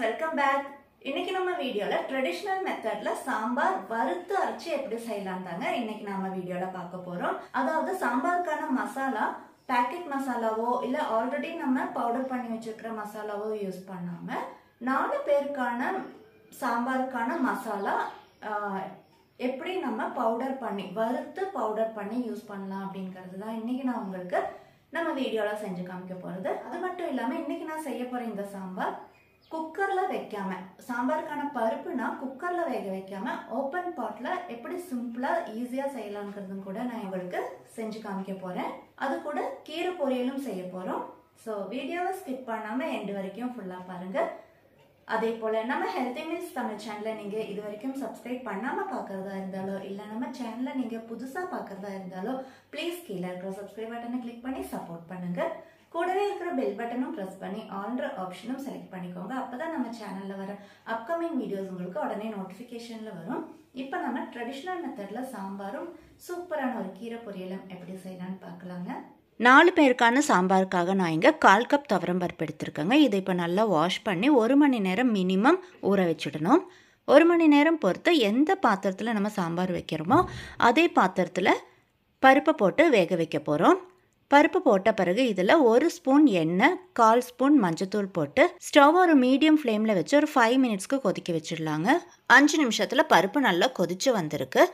welcome back. இன்னைக்கு நம்ம வீடியோல ட்ரெடிஷனல் மெத்தட்ல சாம்பார் வறுத்து அரைச்சு எப்படி செய்யலாம்தாங்க இன்னைக்கு நாம வீடியோல பார்க்க போறோம். அதாவது சாம்பாருக்கான மசாலா பாக்கெட் மசாலாவோ இல்ல ஆல்ரெடி நம்ம பவுடர் பண்ணி வச்சிருக்கிற மசாலாவோ யூஸ் பண்ணாம 4 பேருக்கான சாம்பாருக்கான மசாலா எப்படி நம்ம பவுடர் பண்ணி வறுத்து பவுடர் பண்ணி யூஸ் பண்ணலாம் அப்படிங்கிறது தான் இன்னைக்கு நான் உங்களுக்கு நம்ம வீடியோல செஞ்சு காமிக்க போறது. அது மட்டும் இல்லாம இன்னைக்கு நான் செய்ய போற இந்த சாம்பார் குக்கர்ல வைக்காம, சாம்பாருக்கான பருப்புனா குக்கர்ல வேக வைக்காம ஓப்பன் பாட்ல எப்படி சிம்பிளா ஈஸியா செய்யலாம்ங்கிறதும் கூட நான் உங்களுக்கு செஞ்சு காமிக்க போறேன். அது கூட கீரை பொரியலும் செய்ய போறோம். ஸோ வீடியோவை ஸ்கிப் பண்ணாம எண்டு வரைக்கும் ஃபுல்லா பாருங்க. அதே போல நம்ம ஹெல்த்தி மீல்ஸ் தமிழ் சேனலை நீங்க இது வரைக்கும் சப்ஸ்கிரைப் பண்ணாம பாக்குறதா இருந்தாலோ இல்ல நம்ம சேனலை நீங்க புதுசா பாக்குறதா இருந்தாலோ ப்ளீஸ் கீழே இருக்கிற சப்ஸ்கிரைப் பட்டனை கிளிக் பண்ணி சப்போர்ட் பண்ணுங்க. கூடவே இருக்கிற பெல் பட்டனும் பிரஸ் பண்ணி ஆல்ன்ற ஆப்ஷனும் செலக்ட் பண்ணிக்கோங்க. அப்பதான் நம்ம சேனல்ல வர அப்கமிங் வீடியோஸ் உங்களுக்கு உடனே நோட்டிபிகேஷன்ல வரும். இப்போ நம்ம ட்ரெடிஷனல் மெத்தட்ல சாம்பாரும் சூப்பரான ஒரு கீரை பொரியலும் எப்படி செய்யலாம்னு பார்க்கலாங்க. 4 பேருக்கான சாம்பாருக்காக நான் இங்கே 1/4 கப் துவரம் பருப்பு எடுத்துருக்கேங்க. இதை இப்போ நல்லா வாஷ் பண்ணி 1 மணி நேரம் மினிமம் ஊற வச்சுடணும். 1 மணி நேரம் பொறுத்து எந்த பாத்திரத்தில் நம்ம சாம்பார் வைக்கிறோமோ அதே பாத்திரத்தில் பருப்பை போட்டு வேக வைக்க போகிறோம். பருப்பு போட்ட பிறகு இதில் 1 ஸ்பூன் எண்ணெய், 1/4 ஸ்பூன் மஞ்சத்தூள் போட்டு ஸ்டவ் ஒரு மீடியம் ஃப்ளேமில் வச்சு ஒரு 5 மினிட்ஸ்க்கு கொதிக்க வச்சிடலாங்க. 5 நிமிஷத்தில் பருப்பு நல்லா கொதிச்சு வந்திருக்கு.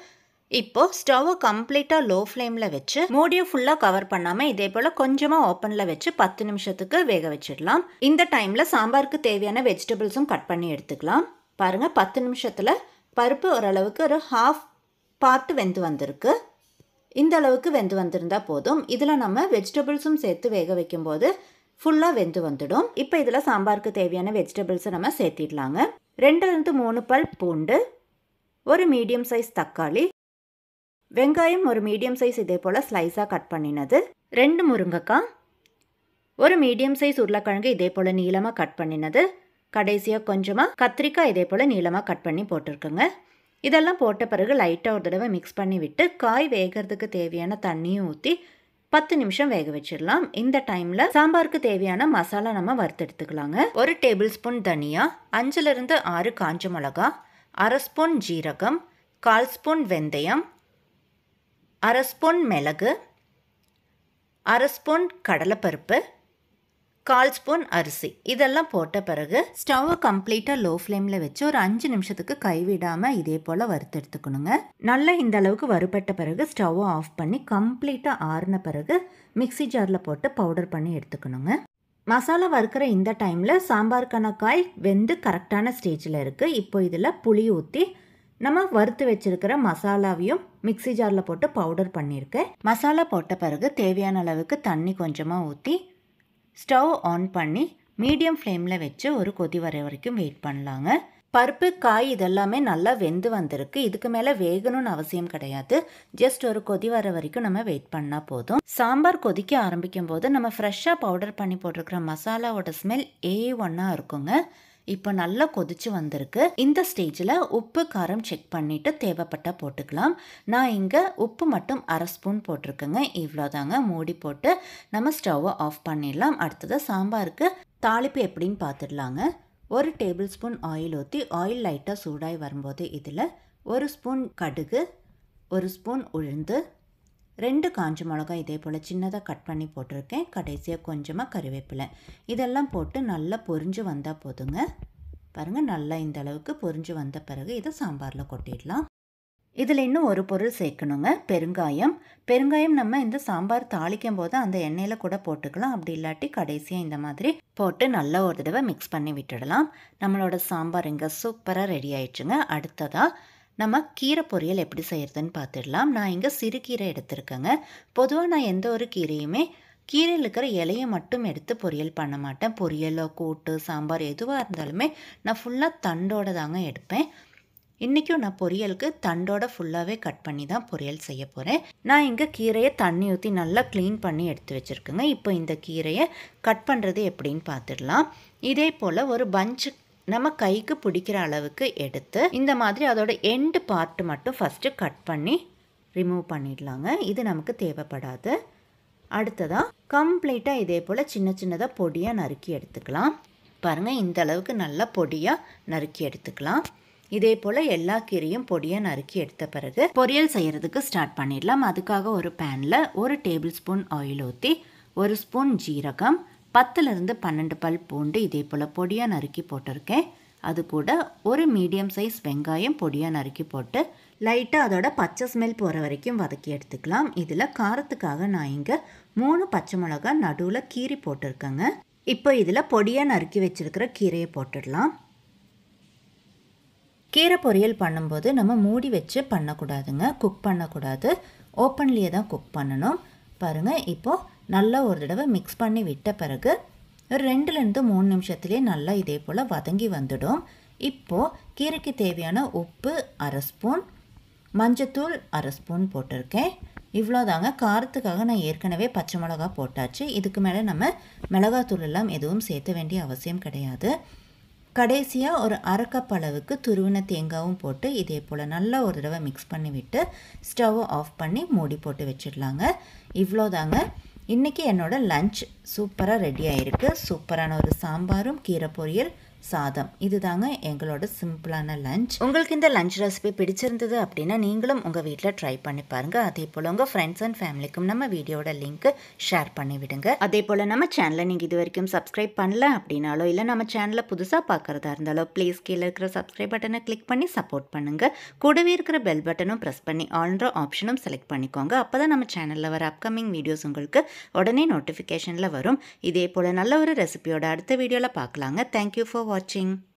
இப்போது ஸ்டவ்வை கம்ப்ளீட்டாக லோ ஃப்ளேமில் வச்சு மூடியை ஃபுல்லாக கவர் பண்ணாமல் இதே போல் கொஞ்சமாக ஓப்பனில் வச்சு 10 நிமிஷத்துக்கு வேக வச்சிடலாம். இந்த டைமில் சாம்பாருக்கு தேவையான வெஜிடபிள்ஸும் கட் பண்ணி எடுத்துக்கலாம். பாருங்கள், 10 நிமிஷத்தில் பருப்பு ஓரளவுக்கு ஒரு ½ பார்ட் வெந்து வந்திருக்கு. இந்த அளவுக்கு வெந்து வந்திருந்தால் போதும். இதில் நம்ம வெஜிடபிள்ஸும் சேர்த்து வேக வைக்கும்போது ஃபுல்லாக வெந்து வந்துடும். இப்போ இதில் சாம்பாருக்கு தேவையான வெஜிடபிள்ஸை நம்ம சேர்த்திடலாங்க. 2 3 பல் பூண்டு, ஒரு மீடியம் சைஸ் தக்காளி, வெங்காயம் ஒரு மீடியம் சைஸ் இதே போல் ஸ்லைஸாக கட் பண்ணினது, 2 முருங்கைக்காய், ஒரு மீடியம் சைஸ் உருளைக்கிழங்கு இதே போல் நீளமாக கட் பண்ணினது, கடைசியாக கொஞ்சமாக கத்திரிக்காய் இதே போல் நீளமாக கட் பண்ணி போட்டிருக்குங்க. இதெல்லாம் போட்ட பிறகு லைட்டாக ஒரு தடவை மிக்ஸ் பண்ணி விட்டு காய் வேகிறதுக்கு தேவையான தண்ணியும் ஊற்றி 10 நிமிஷம் வேக வச்சிடலாம். இந்த டைமில் சாம்பாருக்கு தேவையான மசாலா நம்ம வறுத்து எடுத்துக்கலாங்க. 1 டேபிள் ஸ்பூன் தனியா, 5 - 6 காஞ்ச மிளகா, 1/2 ஸ்பூன் ஜீரகம், 1/4 ஸ்பூன் வெந்தயம், 1/2 ஸ்பூன் மிளகு, 1/2 ஸ்பூன் கடலைப்பருப்பு, 1/4 ஸ்பூன் அரிசி. இதெல்லாம் போட்ட பிறகு ஸ்டவ்வை கம்ப்ளீட்டாக லோ ஃப்ளேமில் வச்சு ஒரு 5 நிமிஷத்துக்கு கைவிடாமல் இதே போல் வறுத்து எடுத்துக்கணுங்க. நல்லா இந்த அளவுக்கு வறுபட்ட பிறகு ஸ்டவ்வை ஆஃப் பண்ணி கம்ப்ளீட்டாக ஆறின பிறகு மிக்ஸி ஜாரில் போட்டு பவுடர் பண்ணி எடுத்துக்கணுங்க. மசாலா வறுக்கிற இந்த டைமில் சாம்பாருக்கான காய் வெந்து கரெக்டான ஸ்டேஜில் இருக்குது. இப்போ இதில் புளி ஊற்றி நம்ம வறுத்து வச்சிருக்கிற மசாலாவையும் மிக்ஸி ஜாரில் போட்டு பவுடர் பண்ணியிருக்கேன். மசாலா போட்ட பிறகு தேவையான அளவுக்கு தண்ணி கொஞ்சமாக ஊற்றி ஸ்டவ் ஆன் பண்ணி மீடியம் ஃப்ளேமில் வச்சு ஒரு கொதி வர வரைக்கும் வெயிட் பண்ணலாங்க. பருப்பு காய் இதெல்லாமே நல்லா வெந்து வந்திருக்கு. இதுக்கு மேலே வேகணும்னு அவசியம் கிடையாது. ஜஸ்ட் ஒரு கொதி வர வரைக்கும் நம்ம வெயிட் பண்ணால் போதும். சாம்பார் கொதிக்க ஆரம்பிக்கும் போது நம்ம ஃப்ரெஷ்ஷாக பவுடர் பண்ணி போட்டிருக்கிற மசாலாவோட ஸ்மெல் A1ஆக இருக்குங்க. இப்போ நல்லா கொதிச்சு வந்திருக்கு. இந்த ஸ்டேஜில் உப்பு காரம் செக் பண்ணிவிட்டு தேவைப்பட்டால் போட்டுக்கலாம். நான் இங்கே உப்பு மட்டும் 1/2 ஸ்பூன் போட்டிருக்கேங்க. இவ்வளோதாங்க. மூடி போட்டு நம்ம ஸ்டவ்வை ஆஃப் பண்ணிடலாம். அடுத்தது சாம்பாருக்கு தாளிப்பு எப்படின்னு பார்த்துடலாங்க. 1 டேபிள் ஸ்பூன் ஆயில் ஊற்றி ஆயில் லைட்டாக சூடாகி வரும்போது இதில் 1 ஸ்பூன் கடுகு, 1 ஸ்பூன் உளுந்து, 2 காஞ்ச மிளகாய் இதே போல் சின்னதாக கட் பண்ணி போட்டிருக்கேன். கடைசியாக கொஞ்சமாக கறிவேப்பிலை. இதெல்லாம் போட்டு நல்லா பொரிஞ்சு வந்தால் போதுங்க. பாருங்கள், நல்லா இந்த அளவுக்கு பொரிஞ்சு வந்த பிறகு இதை சாம்பாரில் கொட்டிடலாம். இதில் இன்னும் ஒரு பொருள் சேர்க்கணுங்க, பெருங்காயம். பெருங்காயம் நம்ம இந்த சாம்பார் தாளிக்கும் போது அந்த எண்ணெயில் கூட போட்டுக்கலாம். அப்படி இல்லாட்டி கடைசியாக இந்த மாதிரி போட்டு நல்லா ஒரு தடவை மிக்ஸ் பண்ணி விட்டுடலாம். நம்மளோட சாம்பார் இங்கே சூப்பராக ரெடி ஆயிடுச்சுங்க. அடுத்ததாக நம்ம கீரை பொரியல் எப்படி செய்கிறதுன்னு பார்த்துடலாம். நான் இங்கே சிறுகீரை எடுத்துருக்கேங்க. பொதுவாக நான் எந்த ஒரு கீரையுமே கீரையில் இருக்கிற இலையை மட்டும் எடுத்து பொரியல் பண்ண மாட்டேன். பொரியலோ கூட்டு சாம்பார் எதுவாக இருந்தாலுமே நான் ஃபுல்லாக தண்டோடு தாங்க எடுப்பேன். இன்றைக்கும் நான் பொரியலுக்கு தண்டோட ஃபுல்லாகவே கட் பண்ணி தான் பொரியல் செய்ய போகிறேன். நான் இங்கே கீரையை தண்ணி ஊற்றி நல்லா க்ளீன் பண்ணி எடுத்து வச்சுருக்கேங்க. இப்போ இந்த கீரையை கட் பண்ணுறது எப்படின்னு பார்த்துடலாம். இதே போல் ஒரு பஞ்சு நம்ம கைக்கு பிடிக்கிற அளவுக்கு எடுத்து இந்த மாதிரி அதோட எண்டு பார்ட் மட்டும் ஃபஸ்ட்டு கட் பண்ணி ரிமூவ் பண்ணிடலாங்க. இது நமக்கு தேவைப்படாது. அடுத்ததாக கம்ப்ளீட்டாக இதே போல் சின்ன சின்னதாக பொடியாக நறுக்கி எடுத்துக்கலாம். பாருங்கள், இந்த அளவுக்கு நல்லா பொடியாக நறுக்கி எடுத்துக்கலாம். இதே போல் எல்லா கீரையும் பொடியாக நறுக்கி எடுத்த பிறகு பொரியல் செய்கிறதுக்கு ஸ்டார்ட் பண்ணிடலாம். அதுக்காக ஒரு பேனில் 1 டேபிள் ஸ்பூன் ஆயில் ஊற்றி 1 ஸ்பூன் ஜீரகம், 10லேருந்து 12 பல் பூண்டு இதே போல் பொடியாக நறுக்கி போட்டிருக்கேன். அது கூட ஒரு மீடியம் சைஸ் வெங்காயம் பொடியாக நறுக்கி போட்டு லைட்டாக அதோட பச்சை ஸ்மெல் போகிற வரைக்கும் வதக்கி எடுத்துக்கலாம். இதில் காரத்துக்காக நான் இங்கே 3 பச்சை மிளகாய் நடுவில் கீரி போட்டிருக்கேங்க. இப்போ இதில் பொடியாக நறுக்கி வச்சுருக்கிற கீரையை போட்டுடலாம். கீரை பொரியல் பண்ணும்போது நம்ம மூடி வச்சு பண்ணக்கூடாதுங்க, குக் பண்ணக்கூடாது, ஓப்பன்லேயே தான் குக் பண்ணணும். பாருங்கள், இப்போது நல்லா ஒரு தடவை மிக்ஸ் பண்ணி விட்ட பிறகு 2லேருந்து 3 நிமிஷத்துலேயே நல்லா இதே போல் வதங்கி வந்துடும். இப்போது கீரைக்கு தேவையான உப்பு 1/2 ஸ்பூன், மஞ்சத்தூள் 1/2 ஸ்பூன் போட்டிருக்கேன். இவ்வளோதாங்க. காரத்துக்காக நான் ஏற்கனவே பச்சை மிளகா போட்டாச்சு. இதுக்கு மேலே நம்ம மிளகாத்தூள் எல்லாம் எதுவும் சேர்த்த வேண்டிய அவசியம் கிடையாது. கடைசியாக ஒரு 1/2 கப் அளவுக்கு துருவின தேங்காயும் போட்டு இதே போல் நல்லா ஒரு தடவை மிக்ஸ் பண்ணி விட்டு ஸ்டவ்வை ஆஃப் பண்ணி மூடி போட்டு வச்சிடலாங்க. இவ்வளோதாங்க. இன்றைக்கி என்னோடய லஞ்ச் சூப்பராக ரெடி ஆகிருக்கு. சூப்பரான ஒரு சாம்பாரும் கீரை பொரியல் சாதம், இதுதாங்க எங்களோட சிம்பிளான லஞ்ச். உங்களுக்கு இந்த லஞ்ச் ரெசிபி பிடிச்சிருந்தது அப்படின்னா நீங்களும் உங்கள் வீட்டில் ட்ரை பண்ணி பாருங்கள். அதே போல் உங்கள் ஃப்ரெண்ட்ஸ் அண்ட் ஃபேமிலிக்கும் நம்ம வீடியோட லிங்க்கு ஷேர் பண்ணி விடுங்க. அதே போல் நம்ம சேனலை நீங்கள் இது வரைக்கும் சப்ஸ்கிரைப் பண்ணல அப்படின்னாலோ இல்லை நம்ம சேனலை புதுசாக பார்க்குறதா இருந்தாலோ ப்ளீஸ் கீழே இருக்கிற சப்ஸ்கிரைப் பட்டனை கிளிக் பண்ணி சப்போர்ட் பண்ணுங்கள். கூடவே இருக்கிற பெல் பட்டனும் ப்ரெஸ் பண்ணி ஆல்ன்ற ஆப்ஷனும் செலக்ட் பண்ணிக்கோங்க. அப்போ தான் நம்ம சேனலில் வர அப்கமிங் வீடியோஸ் உங்களுக்கு உடனே நோட்டிஃபிகேஷனில் வரும். இதே போல் நல்ல ஒரு ரெசிபியோட அடுத்த வீடியோவில் பார்க்கலாங்க. Thank you for watching.